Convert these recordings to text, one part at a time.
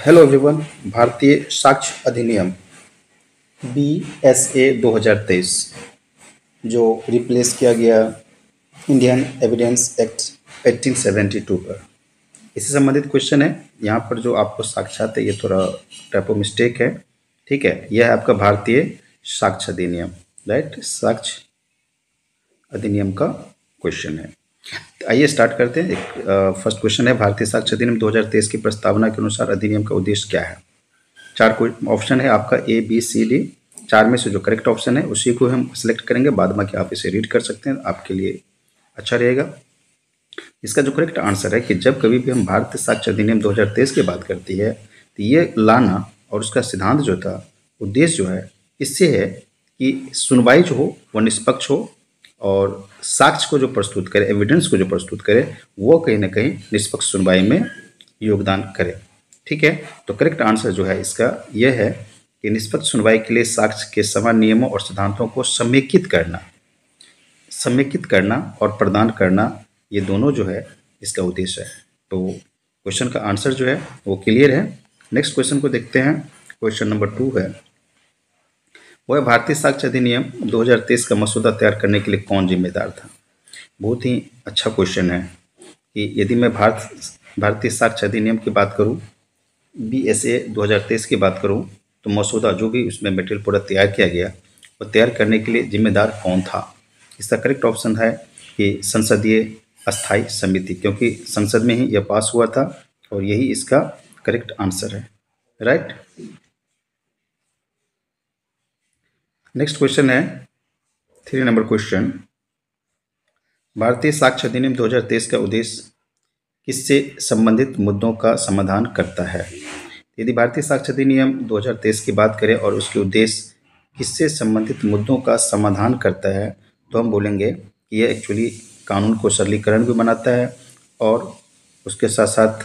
Hello everyone. भारतीय साक्ष्य अधिनियम BSA 2023 जो रिप्लेस किया गया इंडियन एविडेंस एक्ट 1872 पर, इससे संबंधित क्वेश्चन है। यहाँ पर जो आपको साक्षात है ये थोड़ा टाइपो मिस्टेक है, ठीक है। यह है आपका भारतीय साक्ष्य अधिनियम, राइट। साक्ष्य अधिनियम का क्वेश्चन है। आइए स्टार्ट करते हैं। एक फर्स्ट क्वेश्चन है, भारतीय साक्ष्य अधिनियम 2023 की प्रस्तावना के अनुसार अधिनियम का उद्देश्य क्या है। चार ऑप्शन है आपका A B C D। चार में से जो करेक्ट ऑप्शन है उसी को हम सिलेक्ट करेंगे, बाद में कि आप इसे रीड कर सकते हैं, आपके लिए अच्छा रहेगा। इसका जो करेक्ट आंसर है कि जब कभी भी हम भारतीय साक्ष्य अधिनियम 2023 की बात करती है तो ये लाना और उसका सिद्धांत जो था, उद्देश्य जो है इससे है कि सुनवाई जो हो वह निष्पक्ष हो और साक्ष्य को जो प्रस्तुत करे, एविडेंस को जो प्रस्तुत करे, वो कहीं ना कहीं निष्पक्ष सुनवाई में योगदान करे, ठीक है। तो करेक्ट आंसर जो है इसका यह है कि निष्पक्ष सुनवाई के लिए साक्ष्य के समान नियमों और सिद्धांतों को समेकित करना और प्रदान करना, ये दोनों जो है इसका उद्देश्य है। तो क्वेश्चन का आंसर जो है वो क्लियर है। नेक्स्ट क्वेश्चन को देखते हैं। क्वेश्चन नंबर 2 है, वह भारतीय साक्ष्य अधिनियम 2023 का मसौदा तैयार करने के लिए कौन जिम्मेदार था। बहुत ही अच्छा क्वेश्चन है कि यदि मैं भारतीय साक्ष्य अधिनियम की बात करूं, BSA 2023 की बात करूं, तो मसौदा जो भी उसमें मटेरियल पूरा तैयार किया गया वो तैयार करने के लिए जिम्मेदार कौन था। इसका करेक्ट ऑप्शन है कि संसदीय अस्थायी समिति, क्योंकि संसद में ही यह पास हुआ था और यही इसका करेक्ट आंसर है, राइट। नेक्स्ट क्वेश्चन है 3 नंबर क्वेश्चन, भारतीय साक्ष्य अधिनियम 2023 का उद्देश्य किससे संबंधित मुद्दों का समाधान करता है। यदि भारतीय साक्ष्य अधिनियम 2023 की बात करें और उसके उद्देश्य किससे संबंधित मुद्दों का समाधान करता है, तो हम बोलेंगे कि यह एक्चुअली कानून को सरलीकरण भी बनाता है और उसके साथ साथ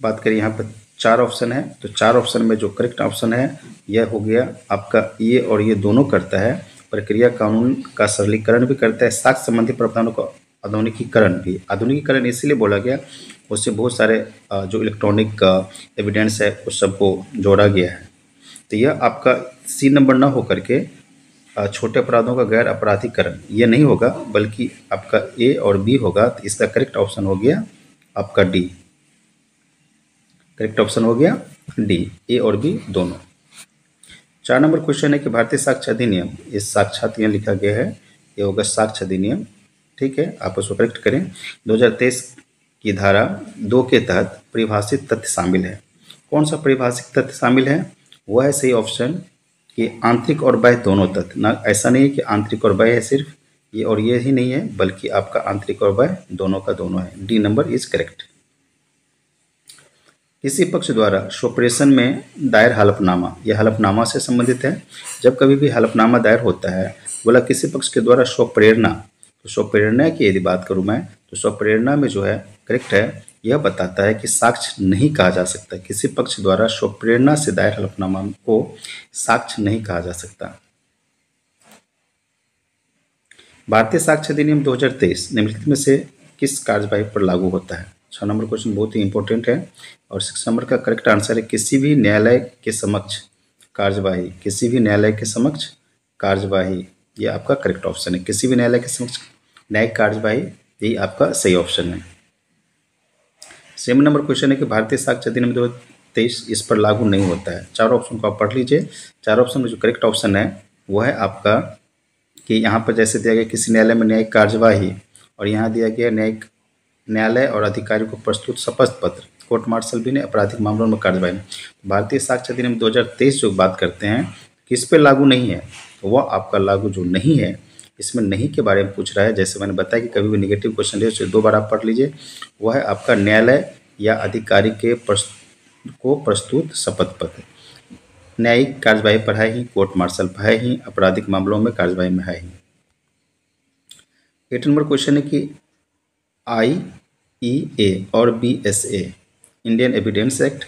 बात करें, यहाँ पर 4 ऑप्शन है, तो 4 ऑप्शन में जो करेक्ट ऑप्शन है यह हो गया आपका ये, और ये दोनों करता है। प्रक्रिया कानून का सरलीकरण भी करता है, साक्ष्य संबंधी प्रावधानों का आधुनिकीकरण भी। आधुनिकीकरण इसीलिए बोला गया, उससे बहुत सारे जो इलेक्ट्रॉनिक एविडेंस है उस सबको जोड़ा गया है। तो यह आपका C नंबर ना होकर के छोटे अपराधों का गैर अपराधीकरण ये नहीं होगा, बल्कि आपका A और B होगा। तो इसका करेक्ट ऑप्शन हो गया आपका D। करेक्ट ऑप्शन हो गया D, A और B दोनों। 4 नंबर क्वेश्चन है कि भारतीय साक्ष्य अधिनियम, इस साक्षात यहाँ लिखा गया है, ये होगा साक्ष्य अधिनियम, ठीक है। आप उसको करेक्ट करें। 2023 की धारा 2 के तहत परिभाषित तथ्य शामिल है। कौन सा परिभाषित तथ्य शामिल है, वह है सही ऑप्शन कि आंतरिक और बाह्य दोनों तथ्य। ना ऐसा नहीं है कि आंतरिक और बाह्य है सिर्फ, ये और ये ही नहीं है, बल्कि आपका आंतरिक और बाह्य दोनों का दोनों है। D number is correct. किसी पक्ष द्वारा सोपरेशन में दायर हलफनामा, यह हलफनामा से संबंधित है। जब कभी भी हलफनामा दायर होता है, बोला किसी पक्ष के द्वारा स्वप्रेरणा, तो स्वप्रेरणा की यदि बात करूं मैं, तो स्वप्रेरणा में जो है करेक्ट है, यह बताता है कि साक्ष्य नहीं कहा जा सकता। किसी पक्ष द्वारा स्वप्रेरणा से दायर हलफनामा को साक्ष्य नहीं कहा जा सकता। भारतीय साक्ष्य अधिनियम 2023 निम्नलिखित में से किस कार्यवाही पर लागू होता है। 6 नंबर क्वेश्चन बहुत ही इंपॉर्टेंट है। और 6 नंबर का करेक्ट आंसर है किसी भी न्यायालय के समक्ष कार्यवाही। किसी भी न्यायालय के समक्ष कार्यवाही, ये आपका करेक्ट ऑप्शन है। किसी भी न्यायालय के समक्ष न्यायिक कार्यवाही, यही आपका सही ऑप्शन है। 7 नंबर क्वेश्चन है कि भारतीय साक्ष्य अधिनियम 2023 इस पर लागू नहीं होता है। 4 ऑप्शन को आप पढ़ लीजिए। 4 ऑप्शन में जो करेक्ट ऑप्शन है वो है आपका कि यहाँ पर जैसे दिया गया किसी न्यायालय में न्यायिक कार्यवाही, और यहाँ दिया गया न्यायिक न्यायालय और अधिकारी को प्रस्तुत शपथ पत्र, कोर्ट मार्शल भी ने आपराधिक मामलों में कार्यवाही। भारतीय साक्ष्य अधिनियम 2023 जो बात करते हैं किस पे लागू नहीं है, तो वह आपका लागू जो नहीं है, इसमें नहीं के बारे में पूछ रहा है। जैसे मैंने बताया कि कभी भी नेगेटिव क्वेश्चन है उसे 2 बार आप पढ़ लीजिए। वह है आपका न्यायालय या अधिकारी के को प्रस्तुत शपथ पत्र। न्यायिक कार्यवाही पर है ही, कोर्ट मार्शल पर है ही, आपराधिक मामलों में कार्यवाही में है ही। 8 नंबर क्वेश्चन है कि IEA और BSA, इंडियन एविडेंस एक्ट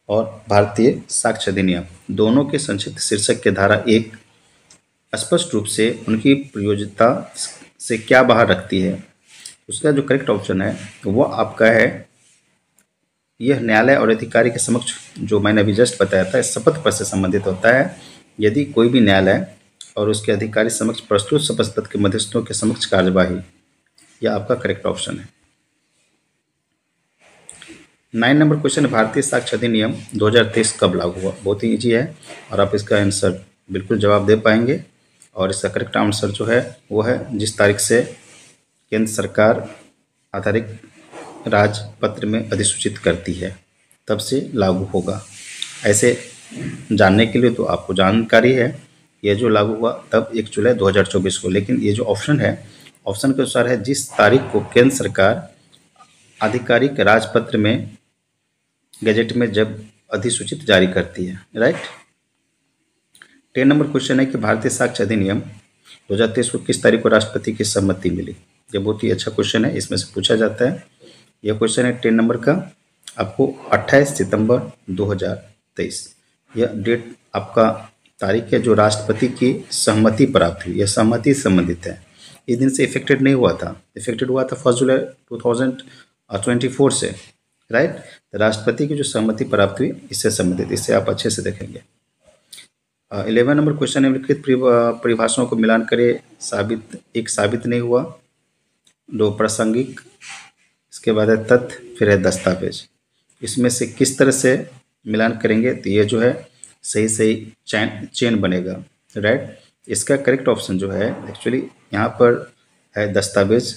और भारतीय साक्ष्य अधिनियम, दोनों के संक्षिप्त शीर्षक के धारा 1 स्पष्ट रूप से उनकी प्रयोज्यता से क्या बाहर रखती है। उसका जो करेक्ट ऑप्शन है वो आपका है यह न्यायालय और अधिकारी के समक्ष, जो मैंने अभी जस्ट बताया था, शपथ पत्र से संबंधित होता है। यदि कोई भी न्यायालय और उसके अधिकारी समक्ष प्रस्तुत शपथ पत्र के मध्यस्थों के समक्ष कार्यवाही, यह आपका करेक्ट ऑप्शन है। 9 नंबर क्वेश्चन, भारतीय साक्ष्य अधिनियम 2023 कब लागू हुआ? बहुत ही ईजी है और आप इसका आंसर बिल्कुल जवाब दे पाएंगे। और इसका करेक्ट आंसर जो है वो है जिस तारीख से केंद्र सरकार आधारित राजपत्र में अधिसूचित करती है तब से लागू होगा। ऐसे जानने के लिए तो आपको जानकारी है, ये जो लागू हुआ तब 1 जुलाई 2024 को, लेकिन ये जो ऑप्शन है, ऑप्शन के अनुसार है जिस तारीख को केंद्र सरकार आधिकारिक राजपत्र में गैजेट में जब अधिसूचित जारी करती है। राइट। 10 नंबर क्वेश्चन है कि भारतीय साक्ष्य अधिनियम 2023 को किस तारीख को राष्ट्रपति की सहमति मिली? ये बहुत ही अच्छा क्वेश्चन है, इसमें से पूछा जाता है। यह क्वेश्चन है 10 नंबर का, आपको 28 सितंबर 2023 यह डेट आपका तारीख है जो राष्ट्रपति की सहमति प्राप्त हुई। यह सहमति से संबंधित है, इस दिन से इफेक्टेड नहीं हुआ था, इफेक्टेड हुआ था 1 जुलाई 2024 से। राइट। राष्ट्रपति की जो सहमति प्राप्त हुई इससे संबंधित, इससे आप अच्छे से देखेंगे। 11 नंबर क्वेश्चन, निम्नलिखित परिभाषाओं को मिलान करें। साबित, एक साबित नहीं हुआ, 2 प्रासंगिक, इसके बाद है तथ्य, फिर है दस्तावेज। इसमें से किस तरह से मिलान करेंगे तो ये जो है सही सही चेन बनेगा। राइट। इसका करेक्ट ऑप्शन जो है एक्चुअली यहाँ पर है दस्तावेज,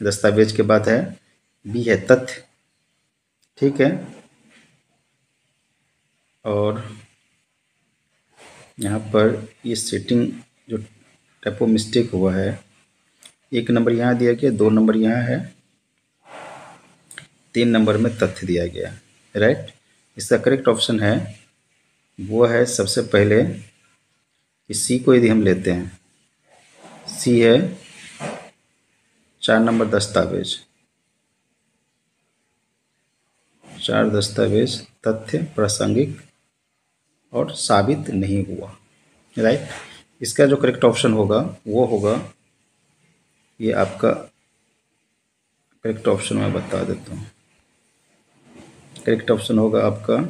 दस्तावेज के बाद है बी है तथ्य। ठीक है। और यहाँ पर ये सेटिंग जो टाइपो मिस्टेक हुआ है, 1 नंबर यहाँ दिया गया, 2 नंबर यहाँ है, 3 नंबर में तथ्य दिया गया। राइट। इसका करेक्ट ऑप्शन है वो है सबसे पहले सी को यदि हम लेते हैं, सी है 4 नंबर दस्तावेज, 4 दस्तावेज, तथ्य, प्रासंगिक और साबित नहीं हुआ। राइट। इसका जो करेक्ट ऑप्शन होगा वो होगा, ये आपका करेक्ट ऑप्शन मैं बता देता हूँ, करेक्ट ऑप्शन होगा आपका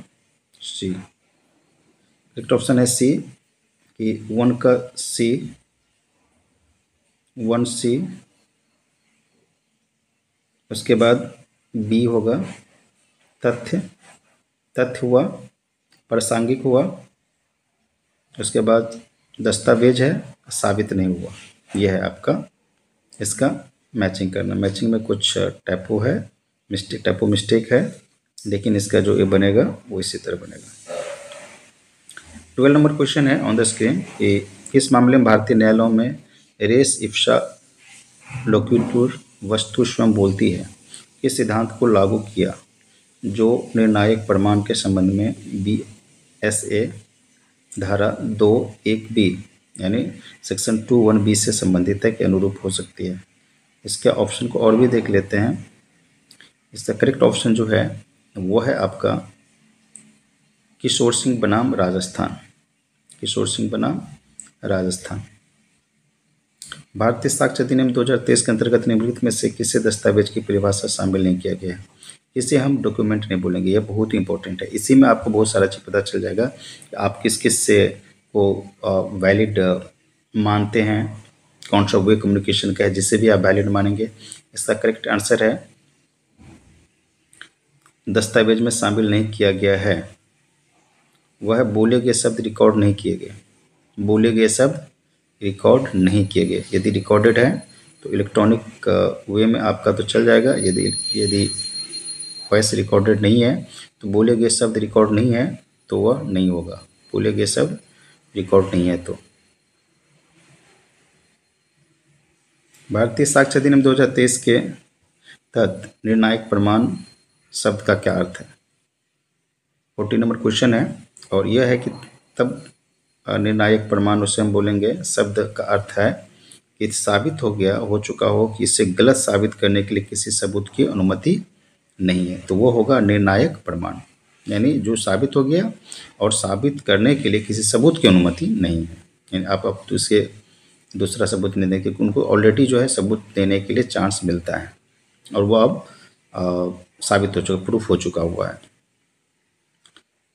सी। करेक्ट ऑप्शन है सी कि 1 का सी, 1C, उसके बाद बी होगा तथ्य, तथ्य हुआ, प्रासंगिक हुआ, उसके बाद दस्तावेज है, साबित नहीं हुआ। यह है आपका इसका मैचिंग करना। मैचिंग में कुछ टाइपो है, मिस्टेक, टाइपो मिस्टेक है, लेकिन इसका जो ये बनेगा वो इसी तरह बनेगा। 12 नंबर क्वेश्चन है ऑन द स्क्रीन कि इस मामले में भारतीय न्यायालयों में रेस इफ्सा लोक्यूटूर वस्तु स्वयं बोलती है इस सिद्धांत को लागू किया जो निर्णायक प्रमाण के संबंध में BSA धारा 2(1)B यानी सेक्शन 2(1)B से संबंधित है के अनुरूप हो सकती है। इसके ऑप्शन को और भी देख लेते हैं। इसका करेक्ट ऑप्शन जो है वो है आपका किशोर सिंह बनाम राजस्थान, किशोर सिंह बनाम राजस्थान। भारतीय साक्ष्य अधिनियम 2023 के अंतर्गत निम्नलिखित में से किसी दस्तावेज की परिभाषा शामिल नहीं किया गया है। इसे हम डॉक्यूमेंट नहीं बोलेंगे, यह बहुत ही इंपॉर्टेंट है। इसी में आपको बहुत सारा चीज़ पता चल जाएगा कि आप किस किस से को वैलिड मानते हैं, कौन सा वे कम्युनिकेशन का है जिससे भी आप वैलिड मानेंगे। इसका करेक्ट आंसर है दस्तावेज में शामिल नहीं किया गया है वह बोले गए शब्द रिकॉर्ड नहीं किए गए, बोले गए शब्द रिकॉर्ड नहीं किए गए। यदि रिकॉर्डेड है तो इलेक्ट्रॉनिक वे में आपका तो चल जाएगा, यदि वॉइस रिकॉर्डेड नहीं है तो बोले गए शब्द रिकॉर्ड नहीं है तो वह नहीं होगा, बोले गए शब्द रिकॉर्ड नहीं है। तो भारतीय साक्ष्य अधिनियम 2023 के तहत निर्णायक प्रमाण शब्द का क्या अर्थ है? 40 नंबर क्वेश्चन है और यह है कि तब निर्णायक प्रमाण उसे हम बोलेंगे शब्द का अर्थ है कि साबित हो चुका हो कि इसे गलत साबित करने के लिए किसी सबूत की अनुमति नहीं है, तो वो होगा निर्णायक प्रमाण, यानी जो साबित हो गया और साबित करने के लिए किसी सबूत की अनुमति नहीं है। यानी आप अब तो इसे दूसरा सबूत नहीं दें क्योंकि उनको ऑलरेडी जो है सबूत देने के लिए चांस मिलता है और वो अब साबित हो चुका, प्रूफ हो चुका हुआ है।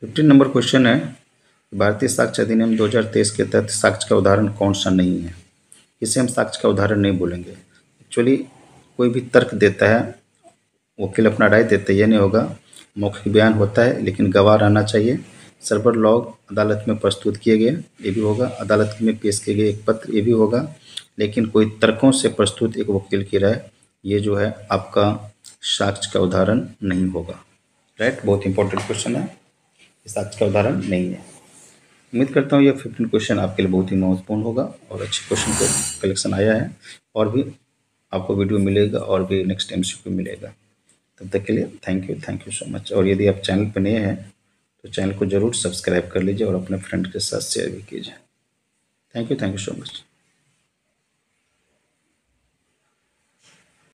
15 नंबर क्वेश्चन है, भारतीय साक्ष्य अधिनियम 2023 के तहत साक्ष्य का उदाहरण कौन सा नहीं है। इसे हम साक्ष्य का उदाहरण नहीं बोलेंगे। एक्चुअली कोई भी तर्क देता है, वकील अपना राय देता है, ये नहीं होगा। मौखिक बयान होता है लेकिन गवाह रहना चाहिए। सर्वर लॉग अदालत में प्रस्तुत किए गए, ये भी होगा। अदालत में पेश किए गए एक पत्र, ये भी होगा। लेकिन कोई तर्कों से प्रस्तुत एक वकील की राय, ये जो है आपका साक्ष्य का उदाहरण नहीं होगा। राइट, बहुत इंपॉर्टेंट क्वेश्चन है, साक्ष्य का उदाहरण नहीं है। उम्मीद करता हूँ ये 15 क्वेश्चन आपके लिए बहुत ही महत्वपूर्ण होगा और अच्छे क्वेश्चन को कलेक्शन आया है। और भी आपको वीडियो मिलेगा और भी नेक्स्ट MCQ मिलेगा। तब तक के लिए थैंक यू सो मच। और यदि आप चैनल पर नए हैं तो चैनल को ज़रूर सब्सक्राइब कर लीजिए और अपने फ्रेंड के साथ शेयर भी कीजिए। Thank you so much.